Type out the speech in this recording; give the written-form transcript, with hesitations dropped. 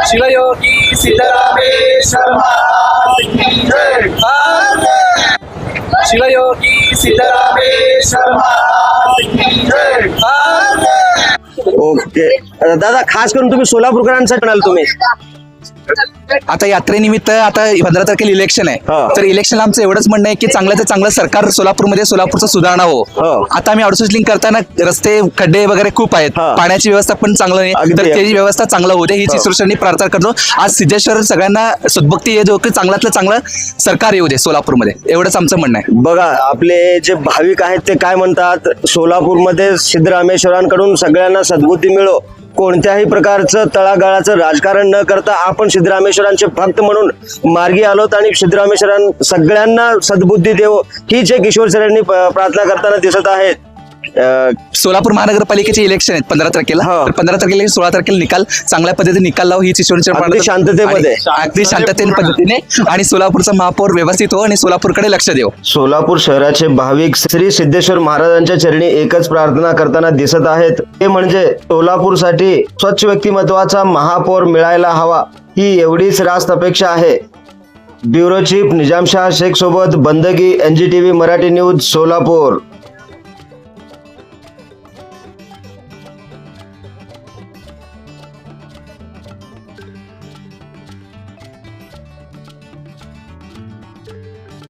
शिवयोगी सिद्धरामेश्वर महाराज की जय। शिवयोगी सिद्धरामेश्वर महाराज की जय। ओके दादा, खास करून तुम्ही सोलापूरकरांसाठी म्हणाल तुम्ही आता यात्रेनिमित्त आता 15 तारखेला इलेक्शन आहे, हा. तर इलेक्शन आमचं एवढंच म्हणणं आहे की चांगलं ते चांगलं सरकार सोलापूरमध्ये सोलापूरचं सुधारणा हो. आता आम्ही आउटसोर्स लिंक करताना रस्ते खड्डे वगैरे खूप आहेत, हा. पाण्याची व्यवस्था पण चांगलं नाही, अगदी. तर त्याची व्यवस्था चांगलं होते हीच ईश्वरांनी प्रार्थना करतो. आज सिद्धेश्वर सगळ्यांना सद्भक्ती येऊ की चांगल्यातलं चांगलं सरकार येऊ दे सोलापूरमध्ये, एवढंच आमचं म्हणणं आहे. बघा, आपले जे भाविक आहेत ते काय म्हणतात, सोलापूरमध्ये सिद्धरामेश्वरांकडून सगळ्यांना सद्बुद्धी मिळो, कोणत्याही प्रकारचं तळागाळाचं राजकारण न करता आपण सिद्धरामेश्वरांचे भक्त म्हणून मार्गी आलोत आणि सिद्धरामेश्वरां सगळ्यांना सद्बुद्धी देव हीच एक ईश्वर सरांनी प्रार्थना करताना दिसत आहेत. सोलापूर महानगरपालिकेचे इलेक्शन आहेत 15 तारखेला, हो. तर 15 तारखेला 16 तारखेला निकाल चांगल्या पद्धतीने निकाल लावू हीच ईश्वरांची अगदी प्रार्थना. शांततेमध्ये. आणि अगदी शांततेने पद्धतीने आणि सोलापूरचा महापौर व्यवस्थित हो आणि सोलापूरकडे लक्ष देऊ. सोलापूर शहराचे भाविक श्री सिद्धेश्वर महाराजांच्या चरणी एकच प्रार्थना करताना दिसत आहेत, ते म्हणजे सोलापूरसाठी स्वच्छ व्यक्तिमत्वाचा महापौर मिळायला हवा, ही एवढीच रास्त अपेक्षा आहे. ब्युरो चीफ निजामशाह शेख सोबत बंदगी, NGTV मराठी न्यूज, सोलापूर.